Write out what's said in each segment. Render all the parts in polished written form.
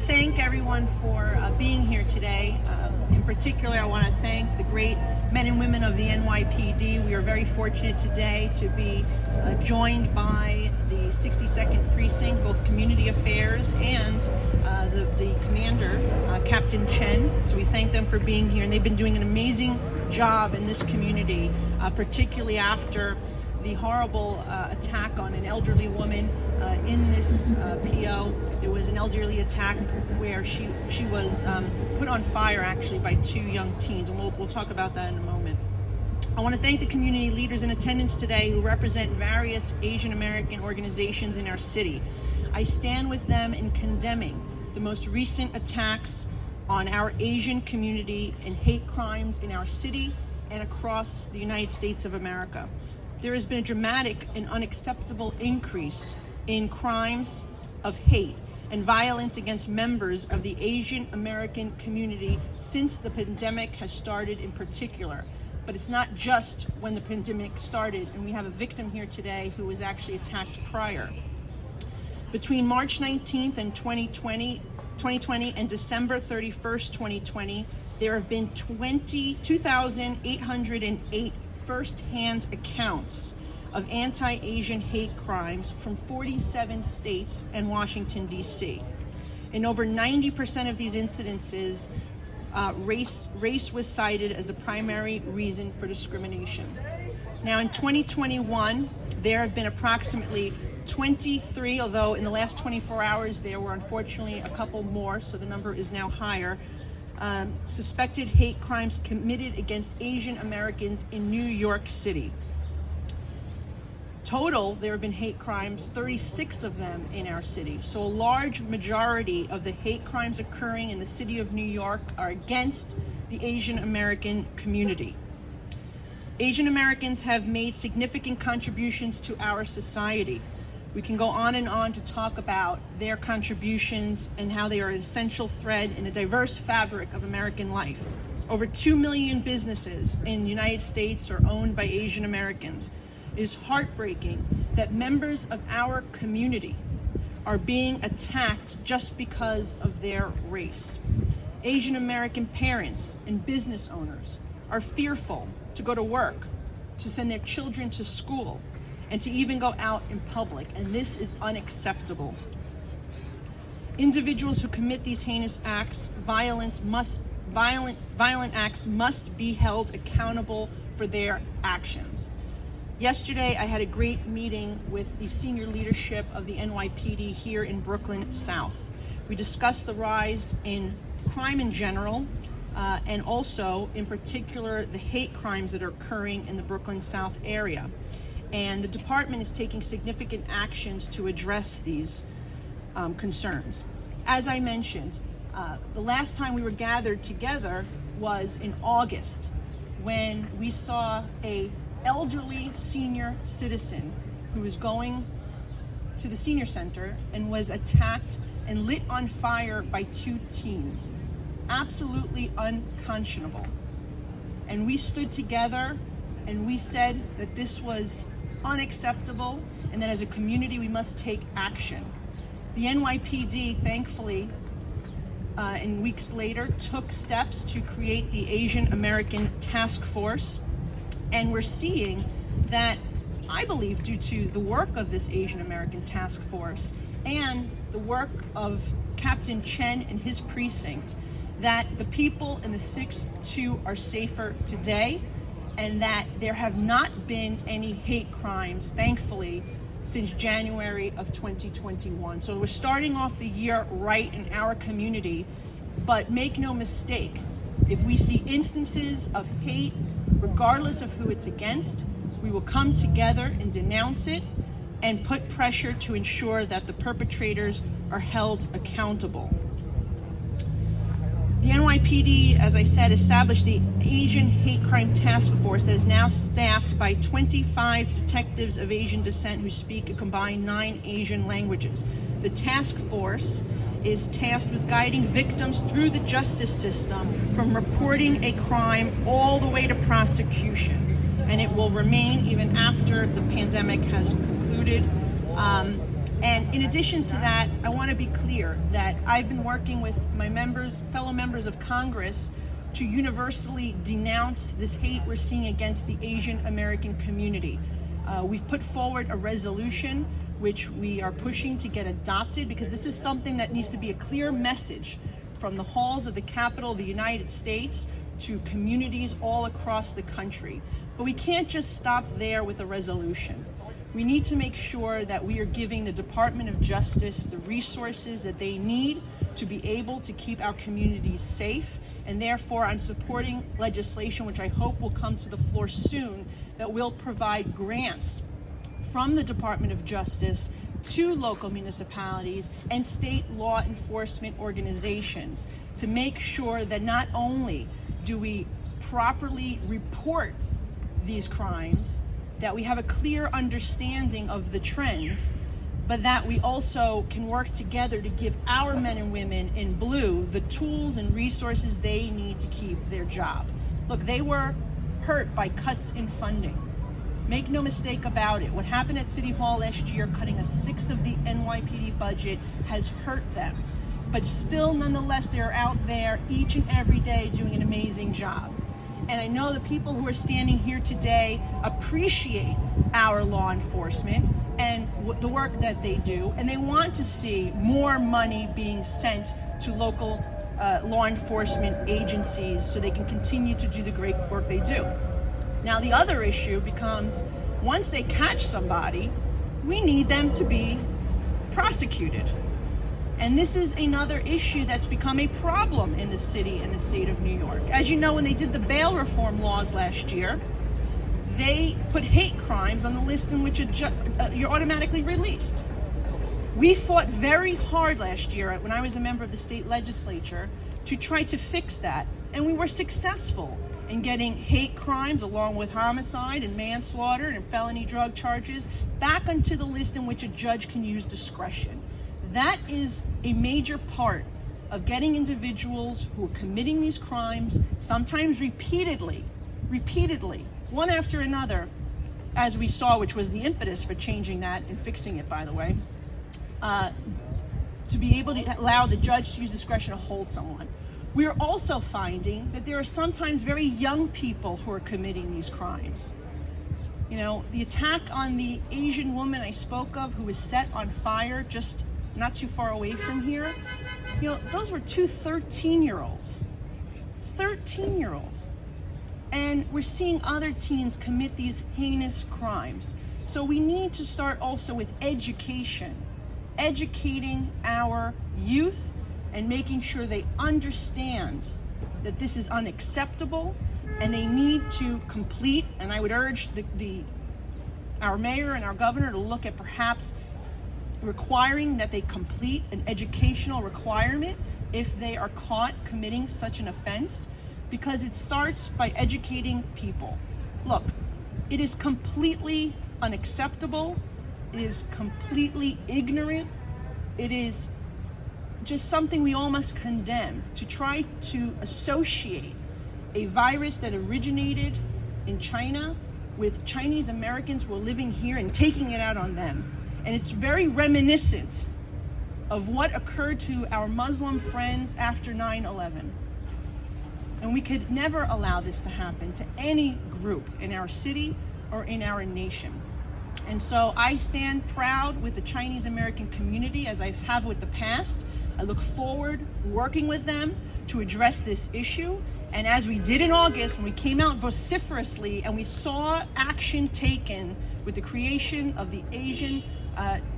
to thank everyone for being here today. In particular, I want to thank the great men and women of the NYPD. We are very fortunate today to be joined by the 62nd Precinct, both Community Affairs and the commander, Captain Chen. So we thank them for being here, and they've been doing an amazing job in this community, particularly after the horrible attack on an elderly woman in this PO. There was an elderly attack where she was put on fire actually by two young teens, and we'll talk about that in a moment. I want to thank the community leaders in attendance today who represent various Asian American organizations in our city. I stand with them in condemning the most recent attacks on our Asian community and hate crimes in our city and across the United States of America. There has been a dramatic and unacceptable increase in crimes of hate and violence against members of the Asian American community since the pandemic has started in particular. But it's not just when the pandemic started, and we have a victim here today who was actually attacked prior. Between March 19th and 2020 and December 31st, 2020, there have been 2,808 first-hand accounts of anti-Asian hate crimes from 47 states and Washington, D.C. In over 90% of these incidences, race was cited as the primary reason for discrimination. Now in 2021, there have been approximately 23, although in the last 24 hours there were unfortunately a couple more, so the number is now higher, suspected hate crimes committed against Asian Americans in New York City. Total, there have been hate crimes, 36 of them in our city. So a large majority of the hate crimes occurring in the city of New York are against the Asian American community. Asian Americans have made significant contributions to our society. We can go on and on to talk about their contributions and how they are an essential thread in the diverse fabric of American life. Over 2 million businesses in the United States are owned by Asian Americans. It is heartbreaking that members of our community are being attacked just because of their race. Asian American parents and business owners are fearful to go to work, to send their children to school, and to even go out in public, and this is unacceptable. Individuals who commit these heinous acts, violent acts must be held accountable for their actions. Yesterday, I had a great meeting with the senior leadership of the NYPD here in Brooklyn South. We discussed the rise in crime in general, and also, in particular, the hate crimes that are occurring in the Brooklyn South area. And the department is taking significant actions to address these concerns. As I mentioned, the last time we were gathered together was in August, when we saw a elderly senior citizen who was going to the senior center and was attacked and lit on fire by two teens. Absolutely unconscionable. And we stood together and we said that this was unacceptable and that as a community we must take action. The NYPD, thankfully, in weeks later, took steps to create the Asian American Task Force. And we're seeing that, I believe, due to the work of this Asian American Task Force and the work of Captain Chen and his precinct, that the people in the 6-2 are safer today, and that there have not been any hate crimes, thankfully, since January of 2021. So we're starting off the year right in our community, but make no mistake, if we see instances of hate, regardless of who it's against, we will come together and denounce it and put pressure to ensure that the perpetrators are held accountable. The NYPD, as I said, established the Asian Hate Crime Task Force that is now staffed by 25 detectives of Asian descent who speak a combined 9 Asian languages. The task force is tasked with guiding victims through the justice system from reporting a crime all the way to prosecution. And it will remain even after the pandemic has concluded. And in addition to that, I want to be clear that I've been working with my fellow members of Congress to universally denounce this hate we're seeing against the Asian American community. We've put forward a resolution which we are pushing to get adopted, because this is something that needs to be a clear message from the halls of the Capitol of the United States to communities all across the country. But we can't just stop there with a resolution. We need to make sure that we are giving the Department of Justice the resources that they need to be able to keep our communities safe. And therefore, I'm supporting legislation, which I hope will come to the floor soon, that will provide grants from the Department of Justice to local municipalities and state law enforcement organizations to make sure that not only do we properly report these crimes, that we have a clear understanding of the trends, but that we also can work together to give our men and women in blue the tools and resources they need to keep their job. Look, they were hurt by cuts in funding. Make no mistake about it. What happened at City Hall last year, cutting 1/6 of the NYPD budget, has hurt them. But still, nonetheless, they're out there each and every day doing an amazing job. And I know the people who are standing here today appreciate our law enforcement and the work that they do, and they want to see more money being sent to local law enforcement agencies so they can continue to do the great work they do. Now, the other issue becomes, once they catch somebody, we need them to be prosecuted. And this is another issue that's become a problem in the city and the state of New York. As you know, when they did the bail reform laws last year, they put hate crimes on the list in which you're automatically released. We fought very hard last year when I was a member of the state legislature to try to fix that, and we were successful in getting hate crimes along with homicide and manslaughter and felony drug charges back onto the list in which a judge can use discretion. That is a major part of getting individuals who are committing these crimes, sometimes repeatedly, one after another, as we saw, which was the impetus for changing that and fixing it, by the way, to be able to allow the judge to use discretion to hold someone. We are also finding that there are sometimes very young people who are committing these crimes. You know, the attack on the Asian woman I spoke of who was set on fire just not too far away from here, you know, those were two 13-year-olds. 13-year-olds. And we're seeing other teens commit these heinous crimes. So we need to start also with education, educating our youth and making sure they understand that this is unacceptable and they need to complete, and I would urge our mayor and our governor to look at perhaps requiring that they complete an educational requirement if they are caught committing such an offense, because it starts by educating people. Look, it is completely unacceptable. It is completely ignorant. It is just something we all must condemn, to try to associate a virus that originated in China with Chinese Americans who are living here and taking it out on them. And it's very reminiscent of what occurred to our Muslim friends after 9/11. And we could never allow this to happen to any group in our city or in our nation. And so I stand proud with the Chinese American community, as I have with the past. I look forward working with them to address this issue. And as we did in August, when we came out vociferously and we saw action taken with the creation of the Asian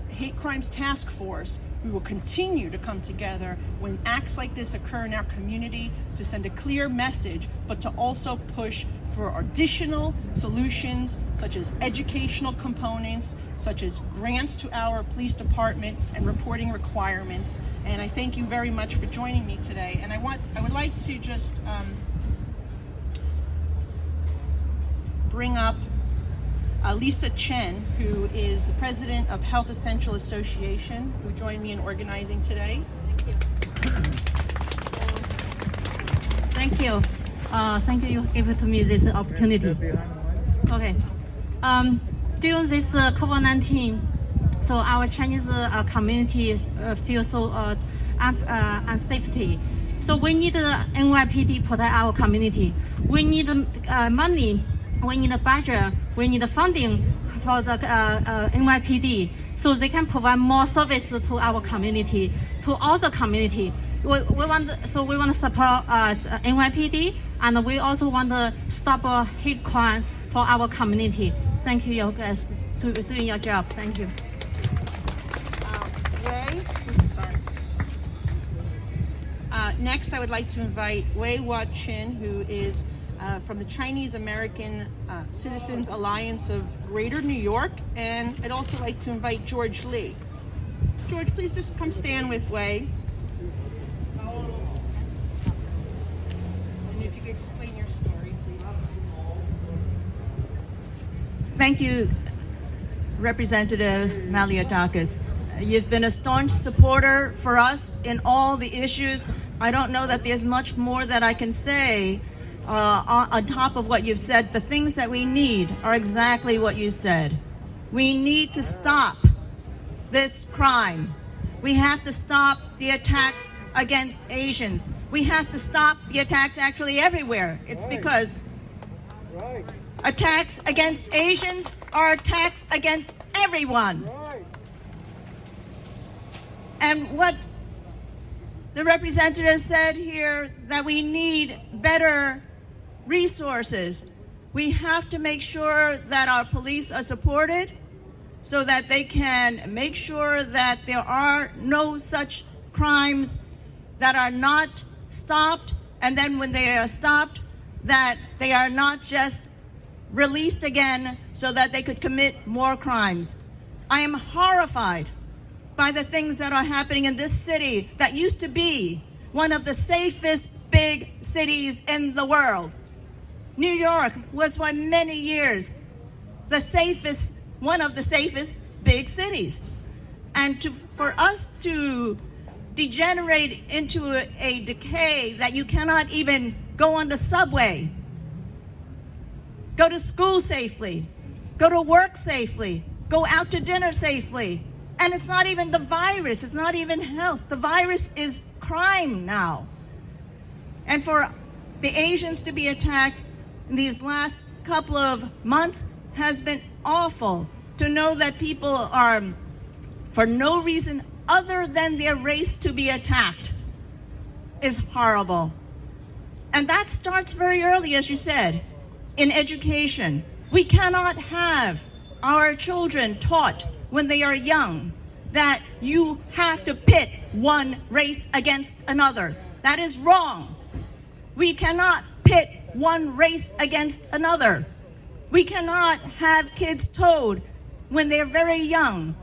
Hate Crimes Task Force, we will continue to come together when acts like this occur in our community to send a clear message, but to also push for additional solutions, such as educational components, such as grants to our police department and reporting requirements. And I thank you very much for joining me today. And I would like to just bring up Lisa Chen, who is the president of Health Essential Association, who joined me in organizing today. Thank you. Thank you for giving to me this opportunity. Okay. During this COVID-19 So our Chinese community feel so unsafety. So we need NYPD protect our community. We need money. We need a budget. We need funding for the NYPD so they can provide more service to our community, to all the community. We want to support NYPD, and we also want to stop hate crime for our community. Thank you, you guys, to doing your job. Thank you. Sorry. Next, I would like to invite Wei Hua-chin, who is from the Chinese American Citizens Alliance of Greater New York, and I'd also like to invite George Lee. George, please just come stand with Wei. And if you could explain your story, please. Thank you, Representative Malliotakis. You've been a staunch supporter for us in all the issues. I don't know that there's much more that I can say on top of what you've said. The things that we need are exactly what you said. We need to stop this crime. We have to stop the attacks against Asians. We have to stop the attacks actually everywhere. It's because attacks against Asians are attacks against everyone. And what the representative said here, that we need better resources. We have to make sure that our police are supported so that they can make sure that there are no such crimes that are not stopped, and then when they are stopped, that they are not just released again so that they could commit more crimes. I am horrified by the things that are happening in this city that used to be one of the safest big cities in the world. New York was for many years one of the safest big cities. And for us to degenerate into a decay that you cannot even go on the subway, go to school safely, go to work safely, go out to dinner safely. And it's not even the virus, it's not even health. The virus is crime now. And for the Asians to be attacked in these last couple of months has been awful. To know that people are, for no reason other than their race, to be attacked is horrible. And that starts very early, as you said, in education. We cannot have our children taught when they are young that you have to pit one race against another. That is wrong. We cannot pit one race against another. We cannot have kids told when they're very young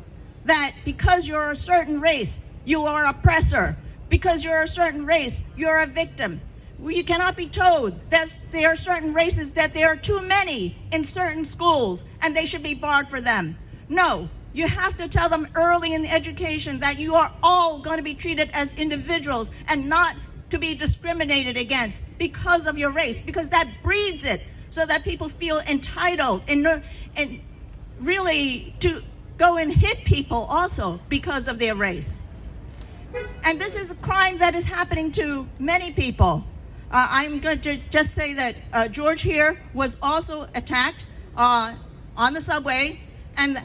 that because you're a certain race, you are an oppressor. Because you're a certain race, you're a victim. You cannot be told that there are certain races, that there are too many in certain schools and they should be barred for them. No, you have to tell them early in education that you are all going to be treated as individuals and not to be discriminated against because of your race, because that breeds it so that people feel entitled and really to go and hit people also because of their race. And this is a crime that is happening to many people. I'm going to just say that George here was also attacked on the subway, and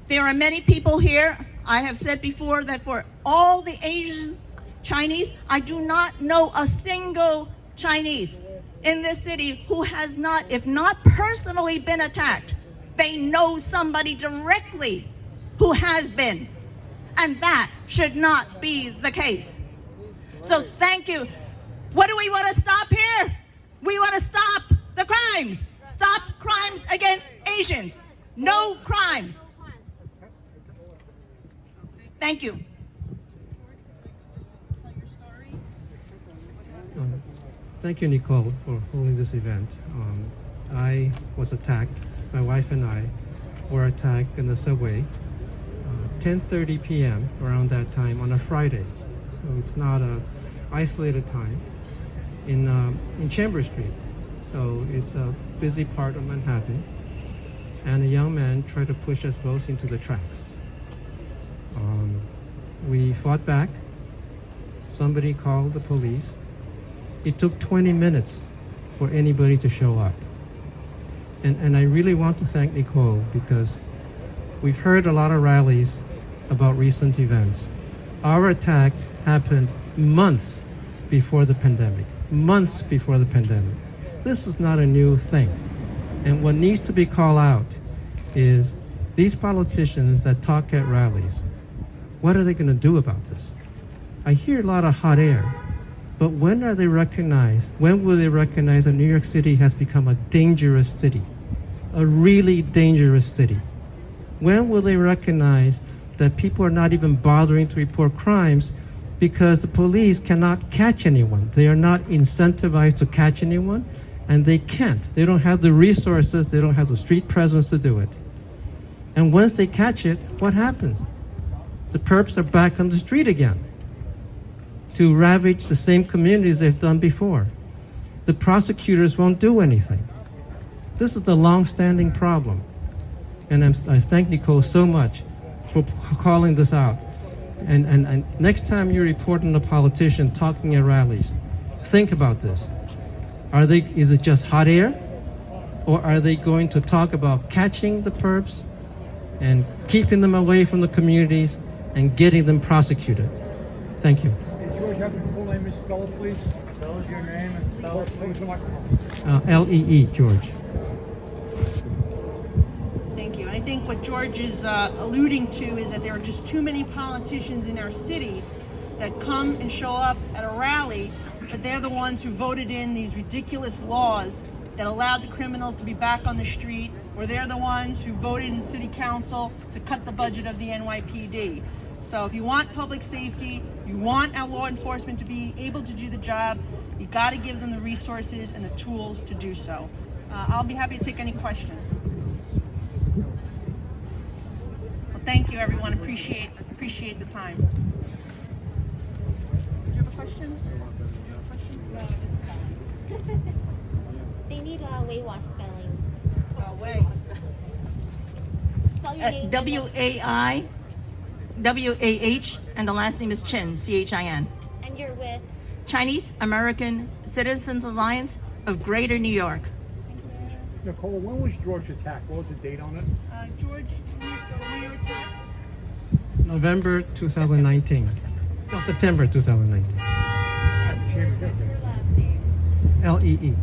there are many people here. I have said before that for all the Asian Chinese, I do not know a single Chinese in this city who has not, if not personally been attacked, they know somebody directly who has been. And that should not be the case. So thank you. What do we want to stop here? We want to stop the crimes. Stop crimes against Asians. No crimes. Thank you. Thank you, Nicole, for holding this event. I was attacked. My wife and I were attacked in the subway 10:30 p.m. around that time on a Friday. So it's not an isolated time in Chambers Street. So it's a busy part of Manhattan. And a young man tried to push us both into the tracks. We fought back. Somebody called the police. It took 20 minutes for anybody to show up. And I really want to thank Nicole because we've heard a lot of rallies about recent events. Our attack happened months before the pandemic. Months before the pandemic. This is not a new thing. And what needs to be called out is these politicians that talk at rallies, what are they going to do about this? I hear a lot of hot air, but when are they recognized? When will they recognize that New York City has become a dangerous city? A really dangerous city? When will they recognize that people are not even bothering to report crimes because the police cannot catch anyone? They are not incentivized to catch anyone, and they can't. They don't have the resources, they don't have the street presence to do it. And once they catch it, what happens? The perps are back on the street again to ravage the same communities they've done before. The prosecutors won't do anything. This is the long-standing problem. And I thank Nicole so much for calling this out. And next time you report on a politician talking at rallies, think about this. Is it just hot air? Or are they going to talk about catching the perps and keeping them away from the communities and getting them prosecuted? Thank you. Hey, George, have your full name and spell it, please. Spell your name and spell it, please. Lee, George. Thank you. And I think what George is alluding to is that there are just too many politicians in our city that come and show up at a rally, but they're the ones who voted in these ridiculous laws that allowed the criminals to be back on the street, or they're the ones who voted in city council to cut the budget of the NYPD. So if you want public safety, you want our law enforcement to be able to do the job, you got to give them the resources and the tools to do so. I'll be happy to take any questions. Well, thank you, everyone. Appreciate the time. Do you have a question? They need a Weiwa spelling. Way. Spell your name. W-A-I-W-A-H, and the last name is Chin, C-H-I-N. And you're with. Chinese American Citizens Alliance of Greater New York. Nicole, when was George attacked? What was the date on it? George, when you were attacked? November 2019. No, September 2019. At the chamber. Lee.